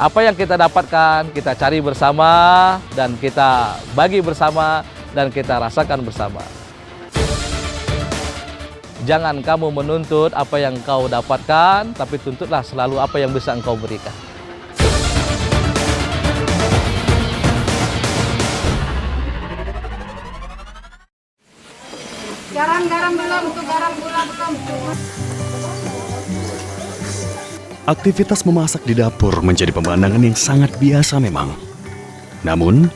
Apa yang kita dapatkan, kita cari bersama, dan kita bagi bersama, dan kita rasakan bersama. Jangan kamu menuntut apa yang kau dapatkan, tapi tuntutlah selalu apa yang bisa engkau berikan. Garam belum, tuh garam gula belum. Aktivitas memasak di dapur menjadi pemandangan yang sangat biasa memang. Namun,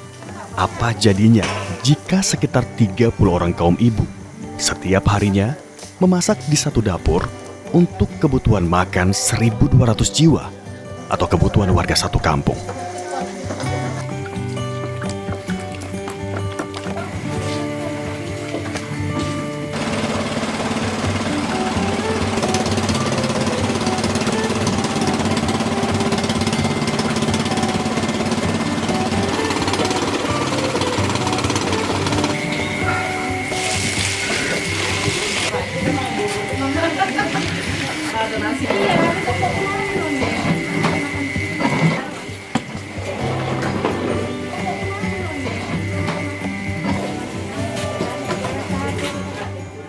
apa jadinya jika sekitar 30 orang kaum ibu setiap harinya memasak di satu dapur untuk kebutuhan makan 1.200 jiwa atau kebutuhan warga satu kampung?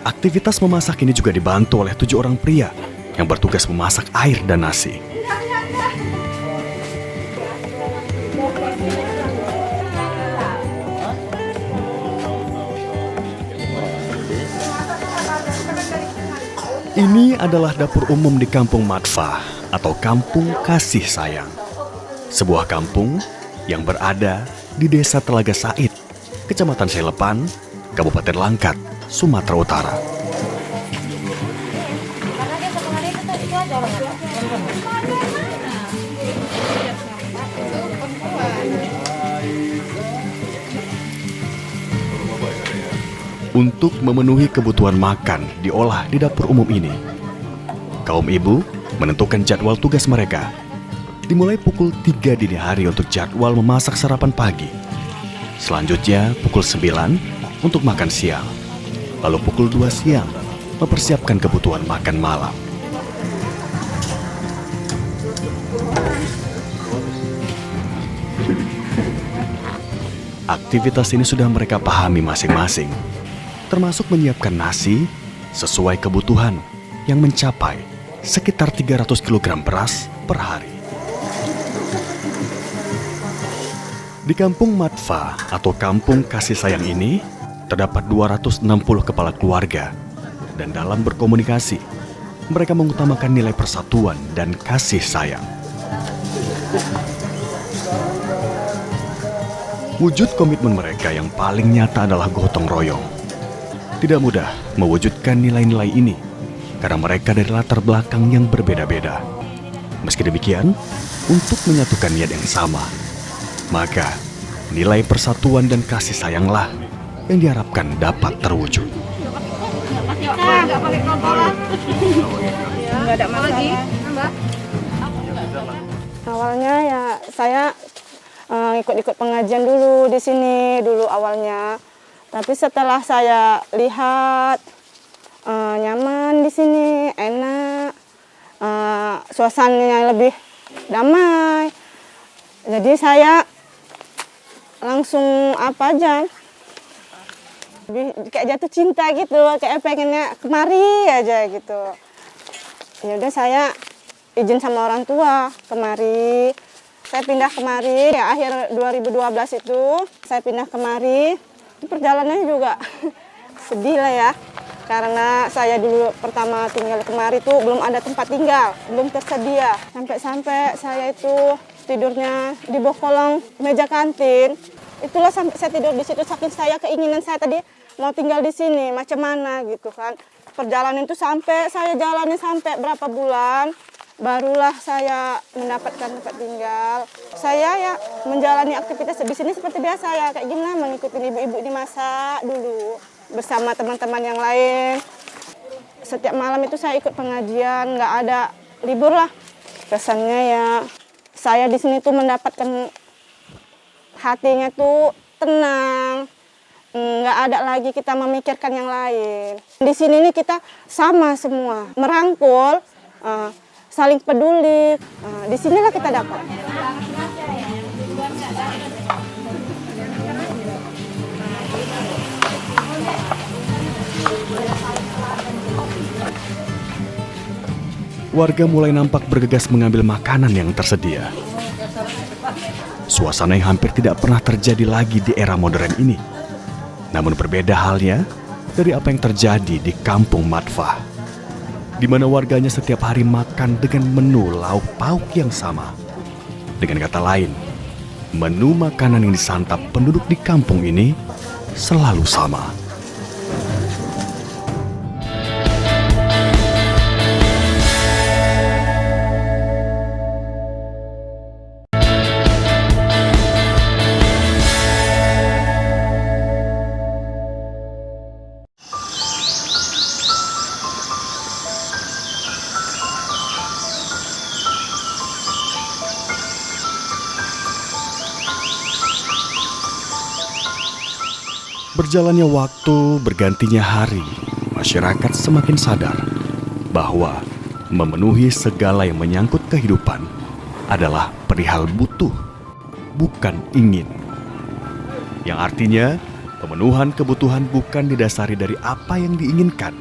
Aktivitas memasak ini juga dibantu oleh 7 orang pria yang bertugas memasak air dan nasi. Ini adalah dapur umum di Kampung Matfa atau Kampung Kasih Sayang. Sebuah kampung yang berada di Desa Telaga Said, Kecamatan Selepan, Kabupaten Langkat, Sumatera Utara. Untuk memenuhi kebutuhan makan diolah di dapur umum ini. Kaum ibu menentukan jadwal tugas mereka. Dimulai pukul 3 dini hari untuk jadwal memasak sarapan pagi. Selanjutnya pukul 9 untuk makan siang. Lalu pukul 2 siang mempersiapkan kebutuhan makan malam. Aktivitas ini sudah mereka pahami masing-masing, termasuk menyiapkan nasi sesuai kebutuhan yang mencapai sekitar 300 kg beras per hari. Di Kampung Matfa atau Kampung Kasih Sayang ini terdapat 260 kepala keluarga, dan dalam berkomunikasi mereka mengutamakan nilai persatuan dan kasih sayang. Wujud komitmen mereka yang paling nyata adalah gotong royong. Tidak mudah mewujudkan nilai-nilai ini karena mereka dari latar belakang yang berbeda-beda. Meski demikian, untuk menyatukan niat yang sama, maka nilai persatuan dan kasih sayanglah yang diharapkan dapat terwujud. Nggak pakai kontrolan. Nggak ada masalah. Awalnya ya saya ikut-ikut pengajian dulu di sini dulu awalnya. Tapi setelah saya lihat nyaman di sini, enak, suasananya lebih damai. Jadi saya langsung kayak jatuh cinta gitu, kayak pengennya kemari aja gitu. Ya udah saya izin sama orang tua kemari. Saya pindah kemari ya akhir 2012 itu saya pindah kemari. Perjalanannya juga sedih lah ya. Karena saya dulu pertama tinggal kemari tuh belum ada tempat tinggal, belum tersedia. Sampai-sampai saya itu tidurnya di bawah kolong meja kantin. Itulah sampai saya tidur di situ, saking saya keinginan saya tadi mau tinggal di sini, macam mana gitu kan. Perjalanan itu sampai saya jalani sampai berapa bulan, barulah saya mendapatkan tempat tinggal. Saya ya menjalani aktivitas di sini seperti biasa ya, kayak gimana mengikuti ibu-ibu ini masak dulu bersama teman-teman yang lain. Setiap malam itu saya ikut pengajian, nggak ada libur lah. Kesannya ya saya di sini tuh mendapatkan hatinya tuh tenang, nggak ada lagi kita memikirkan yang lain. Di sini nih kita sama semua, merangkul, saling peduli. Di sinilah kita dapat. warga mulai nampak bergegas mengambil makanan yang tersedia. Suasana yang hampir tidak pernah terjadi lagi di era modern ini. Namun berbeda halnya dari apa yang terjadi di Kampung Madfah, di mana warganya setiap hari makan dengan menu lauk pauk yang sama. Dengan kata lain, menu makanan yang disantap penduduk di kampung ini selalu sama. Berjalannya waktu, bergantinya hari, masyarakat semakin sadar bahwa memenuhi segala yang menyangkut kehidupan adalah perihal butuh, bukan ingin. Yang artinya, pemenuhan kebutuhan bukan didasari dari apa yang diinginkan,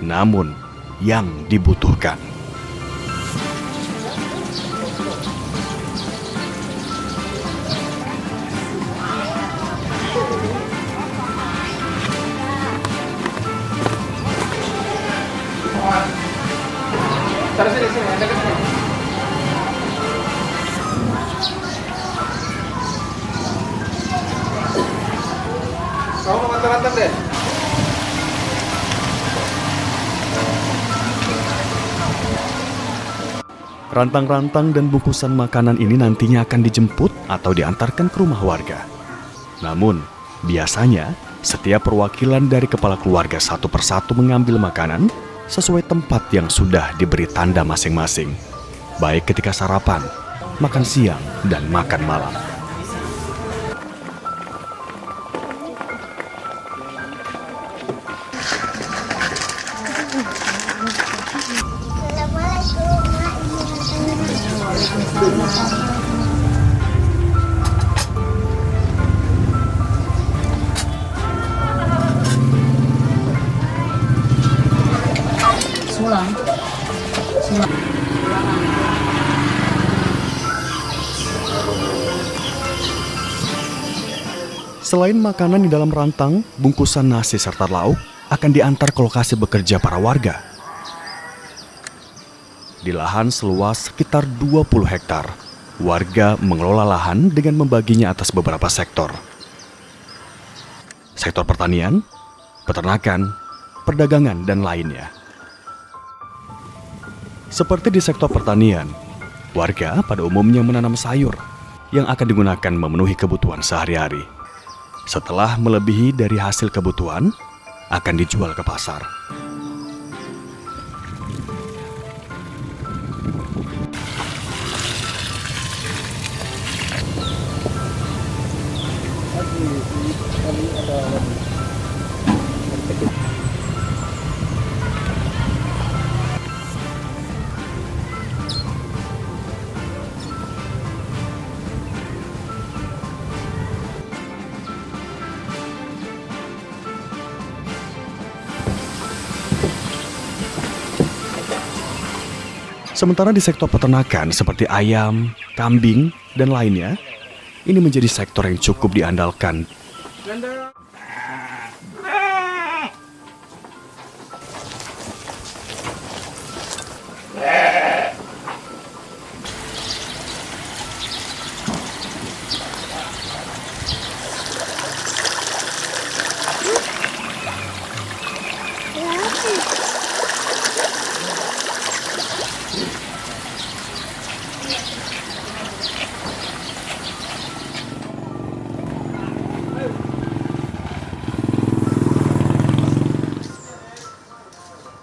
namun yang dibutuhkan. Kamu mau ngantar deh. Rantang-rantang dan bungkusan makanan ini nantinya akan dijemput atau diantarkan ke rumah warga. Namun, biasanya setiap perwakilan dari kepala keluarga satu persatu mengambil makanan sesuai tempat yang sudah diberi tanda masing-masing, baik ketika sarapan, makan siang, dan makan malam. Selain makanan di dalam rantang, bungkusan nasi serta lauk akan diantar ke lokasi bekerja para warga. Di lahan seluas sekitar 20 hektar, warga mengelola lahan dengan membaginya atas beberapa sektor. Sektor pertanian, peternakan, perdagangan, dan lainnya. Seperti di sektor pertanian, warga pada umumnya menanam sayur yang akan digunakan memenuhi kebutuhan sehari-hari. Setelah melebihi dari hasil kebutuhan, akan dijual ke pasar. Sementara di sektor peternakan seperti ayam, kambing, dan lainnya, ini menjadi sektor yang cukup diandalkan.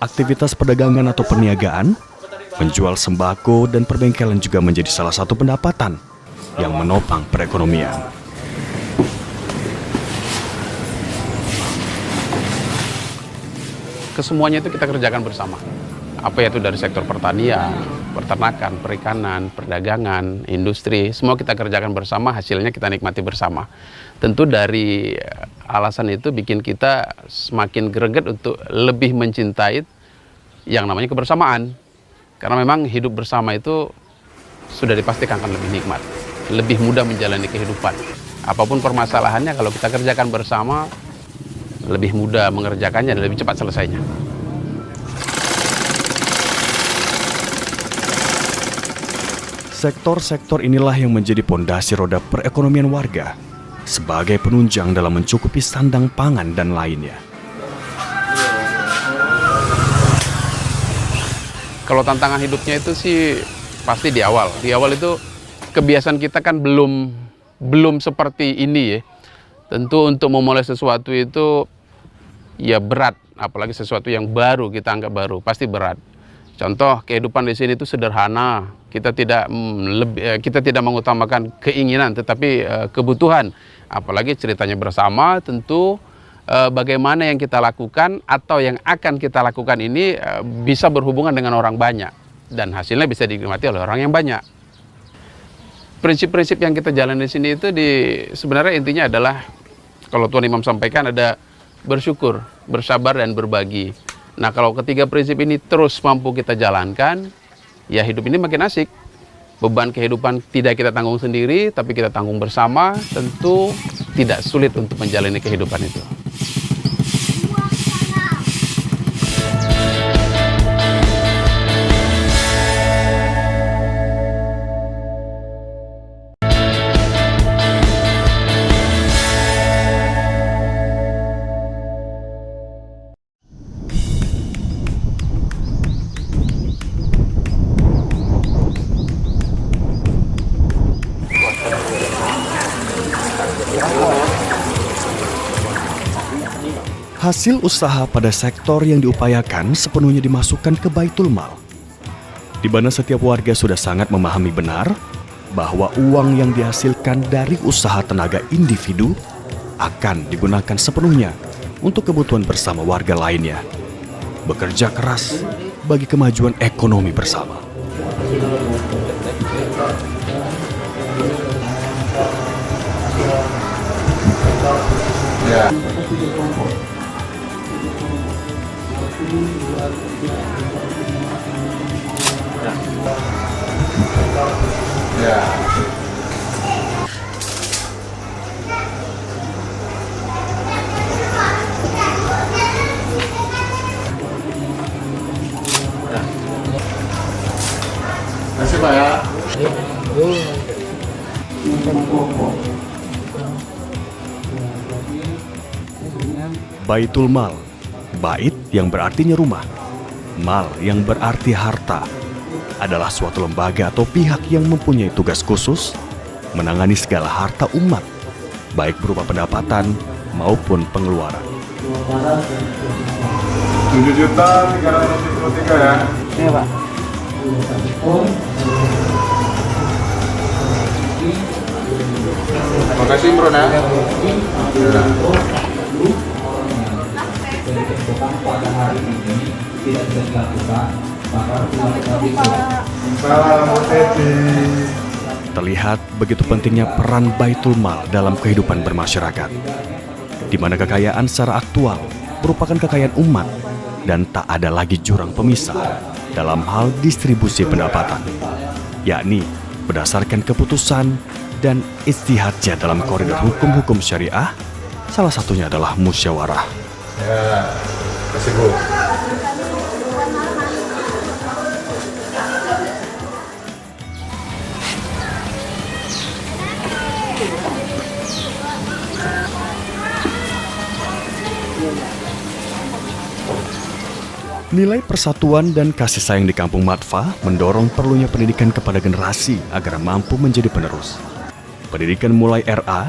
Aktivitas perdagangan atau perniagaan, menjual sembako dan perbengkelan juga menjadi salah satu pendapatan yang menopang perekonomian. Kesemuanya itu kita kerjakan bersama. Apa itu dari sektor pertanian, peternakan, perikanan, perdagangan, industri, semua kita kerjakan bersama, hasilnya kita nikmati bersama. Tentu dari alasan itu bikin kita semakin greget untuk lebih mencintai yang namanya kebersamaan. Karena memang hidup bersama itu sudah dipastikan akan lebih nikmat, lebih mudah menjalani kehidupan. Apapun permasalahannya, kalau kita kerjakan bersama, lebih mudah mengerjakannya dan lebih cepat selesainya. Sektor-sektor inilah yang menjadi pondasi roda perekonomian warga sebagai penunjang dalam mencukupi sandang pangan dan lainnya. Kalau tantangan hidupnya itu sih pasti di awal. Di awal itu kebiasaan kita kan belum seperti ini ya. Tentu untuk memulai sesuatu itu ya berat, apalagi sesuatu yang baru kita anggap baru, pasti berat. Contoh kehidupan di sini itu sederhana. Kita tidak mengutamakan keinginan tetapi kebutuhan. Apalagi ceritanya bersama, tentu bagaimana yang kita lakukan atau yang akan kita lakukan ini bisa berhubungan dengan orang banyak dan hasilnya bisa dinikmati oleh orang yang banyak. Prinsip-prinsip yang kita jalani di sini itu sebenarnya intinya adalah kalau Tuan Imam sampaikan ada bersyukur, bersabar dan berbagi. Nah, kalau ketiga prinsip ini terus mampu kita jalankan, ya hidup ini makin asik. Beban kehidupan tidak kita tanggung sendiri, tapi kita tanggung bersama, tentu tidak sulit untuk menjalani kehidupan itu. Hasil usaha pada sektor yang diupayakan sepenuhnya dimasukkan ke Baitul Mal, di mana setiap warga sudah sangat memahami benar bahwa uang yang dihasilkan dari usaha tenaga individu akan digunakan sepenuhnya untuk kebutuhan bersama warga lainnya. Bekerja keras bagi kemajuan ekonomi bersama. Ya. Ya. Masih Pak ya. Baitul Mal, bait yang berartinya rumah, mal yang berarti harta, adalah suatu lembaga atau pihak yang mempunyai tugas khusus menangani segala harta umat, baik berupa pendapatan maupun pengeluaran. 7.353 ya. Iya, Pak. Makasih Bro ya. Terlihat begitu pentingnya peran Baitul Mal dalam kehidupan bermasyarakat, di mana kekayaan secara aktual merupakan kekayaan umat dan tak ada lagi jurang pemisah dalam hal distribusi pendapatan, yakni berdasarkan keputusan dan ijtihadnya dalam koridor hukum-hukum syariah, salah satunya adalah musyawarah. Ya, kasih Bu. Nilai persatuan dan kasih sayang di Kampung Matfa mendorong perlunya pendidikan kepada generasi agar mampu menjadi penerus. Pendidikan mulai RA,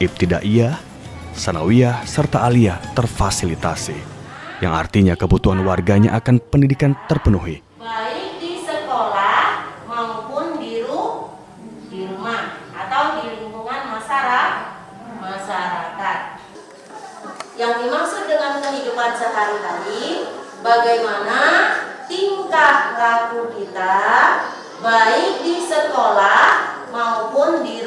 Ibtidaiyah, Sanawiyah, serta Aliyah terfasilitasi, yang artinya kebutuhan warganya akan pendidikan terpenuhi. Baik di sekolah maupun di rumah atau di lingkungan masyarakat. Yang dimaksud dengan kehidupan sehari-hari, bagaimana tingkah laku kita baik di sekolah maupun di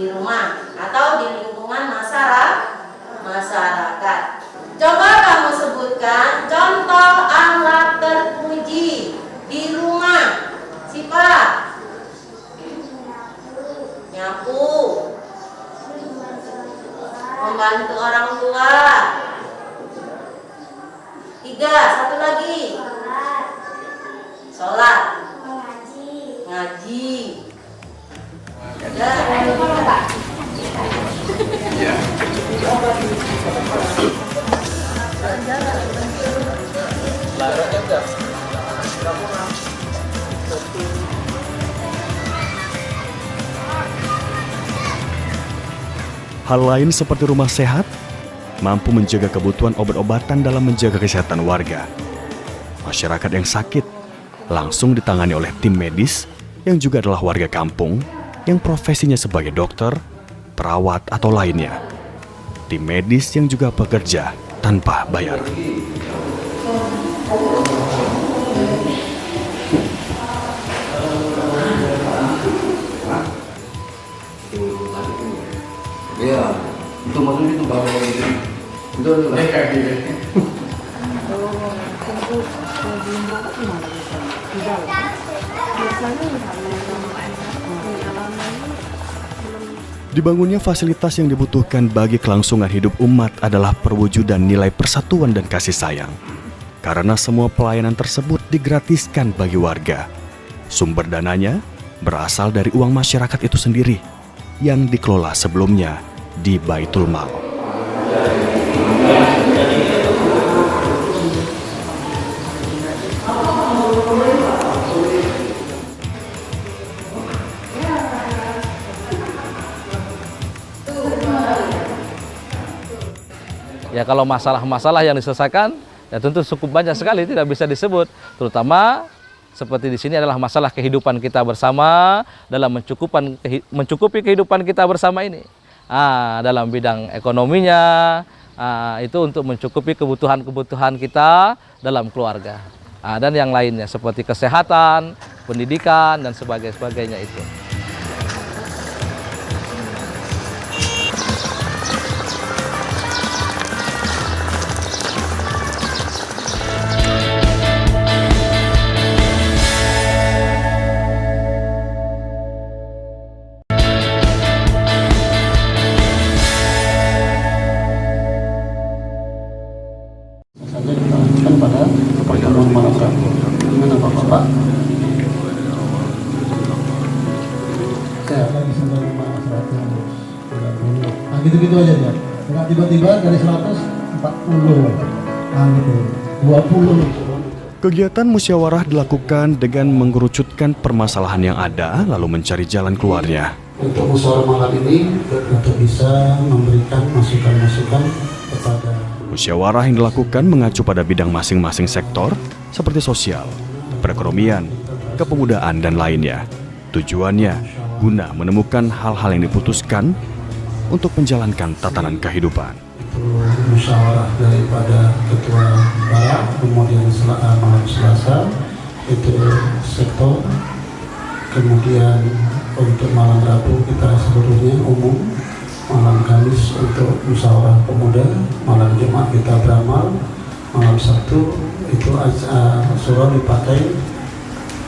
rumah atau di lingkungan masyarakat. Coba kamu sebutkan contoh akhlak terpuji di 3, satu lagi. Sholat. Ngaji. Ya. Hal lain seperti rumah sehat, mampu menjaga kebutuhan obat-obatan dalam menjaga kesehatan warga. Masyarakat yang sakit langsung ditangani oleh tim medis yang juga adalah warga kampung yang profesinya sebagai dokter, perawat, atau lainnya. Tim medis yang juga bekerja tanpa bayar. Iya, itu maksudnya itu baru itu. Itu kayak gini. Dibangunnya fasilitas yang dibutuhkan bagi kelangsungan hidup umat adalah perwujudan nilai persatuan dan kasih sayang. Karena semua pelayanan tersebut digratiskan bagi warga. Sumber dananya berasal dari uang masyarakat itu sendiri yang dikelola sebelumnya di Baitul Mal. Ya kalau masalah-masalah yang diselesaikan, ya tentu cukup banyak sekali, tidak bisa disebut. Terutama seperti di sini adalah masalah kehidupan kita bersama dalam mencukupi kehidupan kita bersama ini. Dalam bidang ekonominya, itu untuk mencukupi kebutuhan-kebutuhan kita dalam keluarga. Dan yang lainnya seperti kesehatan, pendidikan, dan sebagainya itu. Pada pertemuan malam dengan Bapak. Gitu-gitu aja ya. Enggak tiba-tiba dari 140. Gitu. 20. Kegiatan musyawarah dilakukan dengan mengerucutkan permasalahan yang ada lalu mencari jalan keluarnya. Untuk musyawarah malam ini untuk bisa memberikan masukan-masukan kepada Musyawarah yang dilakukan mengacu pada bidang masing-masing sektor seperti sosial, perekonomian, kepemudaan, dan lainnya. Tujuannya guna menemukan hal-hal yang diputuskan untuk menjalankan tatanan kehidupan. Itu musyawarah daripada Ketua Barat, kemudian malam Selasa itu sektor, kemudian untuk malam Rabu kita seluruhnya umum, malam Kamis untuk musyawarah pemuda, malam Jumat kita beramal, malam Sabtu itu surau dipakai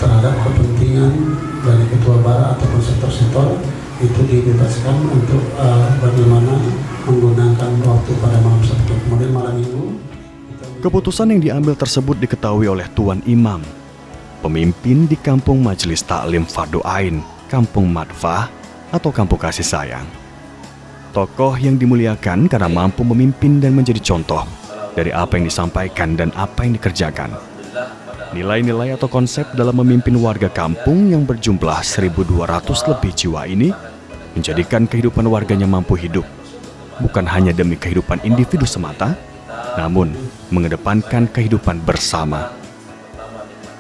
terhadap kepentingan dari Ketua Barat ataupun sektor-sektor itu dibebaskan untuk bagaimana menggunakan waktu pada malam Sabtu. Kemudian malam Minggu. Keputusan yang diambil tersebut diketahui oleh Tuan Imam, pemimpin di Kampung Majelis Taklim Fardu Ain, Kampung Madfah atau Kampung Kasih Sayang. Tokoh yang dimuliakan karena mampu memimpin dan menjadi contoh dari apa yang disampaikan dan apa yang dikerjakan. Nilai-nilai atau konsep dalam memimpin warga kampung yang berjumlah 1.200 lebih jiwa ini menjadikan kehidupan warganya mampu hidup, bukan hanya demi kehidupan individu semata, namun mengedepankan kehidupan bersama.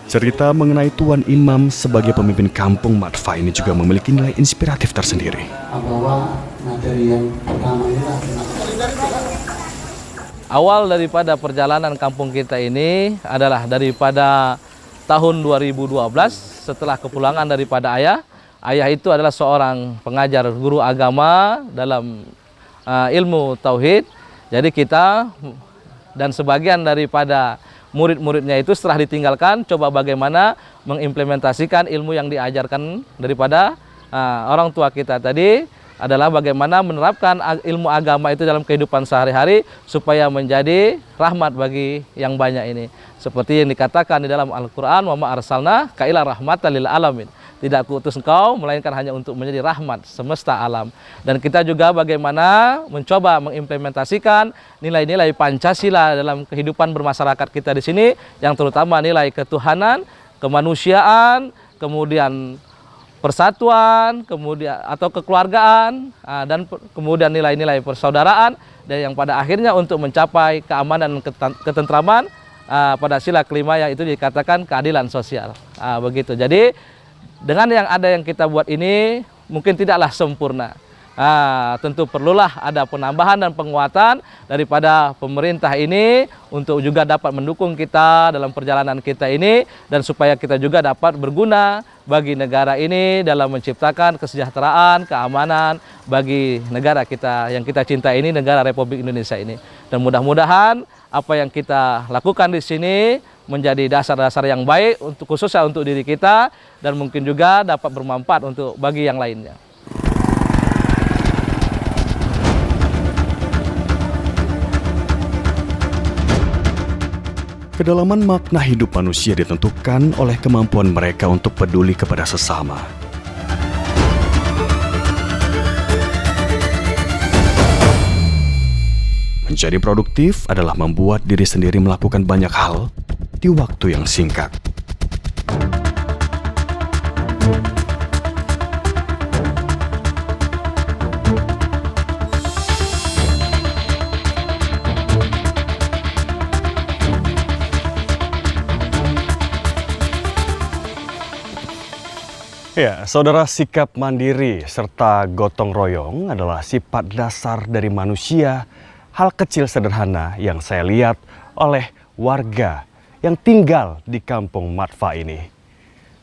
Cerita mengenai Tuan Imam sebagai pemimpin Kampung Madfah ini juga memiliki nilai inspiratif tersendiri. Bahwa materi yang pertama ini Awal daripada perjalanan kampung kita ini adalah daripada tahun 2012 setelah kepulangan daripada ayah. Ayah itu adalah seorang pengajar guru agama dalam ilmu tauhid. Jadi kita dan sebagian daripada murid-muridnya itu setelah ditinggalkan coba bagaimana mengimplementasikan ilmu yang diajarkan daripada orang tua kita tadi adalah bagaimana menerapkan ilmu agama itu dalam kehidupan sehari-hari supaya menjadi rahmat bagi yang banyak ini. Seperti yang dikatakan di dalam Al-Quran, wa ma arsalna ka ila rahmatan lil alamin. Tidak kuutus engkau melainkan hanya untuk menjadi rahmat semesta alam. Dan kita juga bagaimana mencoba mengimplementasikan nilai-nilai Pancasila dalam kehidupan bermasyarakat kita di sini, yang terutama nilai ketuhanan, kemanusiaan, kemudian persatuan, kemudian atau kekeluargaan, dan kemudian nilai-nilai persaudaraan, dan yang pada akhirnya untuk mencapai keamanan dan ketentraman pada sila kelima yang itu dikatakan keadilan sosial. Begitu. Jadi dengan yang ada yang kita buat ini mungkin tidaklah sempurna. Tentu perlulah ada penambahan dan penguatan daripada pemerintah ini untuk juga dapat mendukung kita dalam perjalanan kita ini, dan supaya kita juga dapat berguna bagi negara ini dalam menciptakan kesejahteraan, keamanan bagi negara kita yang kita cinta ini, negara Republik Indonesia ini. Dan mudah-mudahan apa yang kita lakukan di sini menjadi dasar-dasar yang baik untuk khususnya untuk diri kita, dan mungkin juga dapat bermanfaat untuk bagi yang lainnya. Kedalaman makna hidup manusia ditentukan oleh kemampuan mereka untuk peduli kepada sesama. Menjadi produktif adalah membuat diri sendiri melakukan banyak hal di waktu yang singkat. Ya, saudara, sikap mandiri serta gotong royong adalah sifat dasar dari manusia. Hal kecil sederhana yang saya lihat oleh warga yang tinggal di kampung Matfa ini.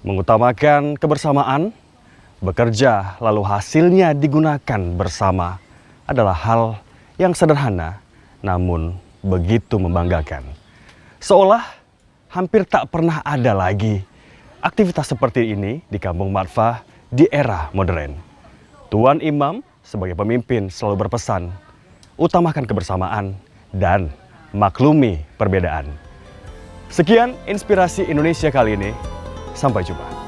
Mengutamakan kebersamaan, bekerja lalu hasilnya digunakan bersama adalah hal yang sederhana namun begitu membanggakan. Seolah hampir tak pernah ada lagi aktivitas seperti ini di kampung Matfa di era modern. Tuan Imam sebagai pemimpin selalu berpesan, utamakan kebersamaan dan maklumi perbedaan. Sekian Inspirasi Indonesia kali ini. Sampai jumpa.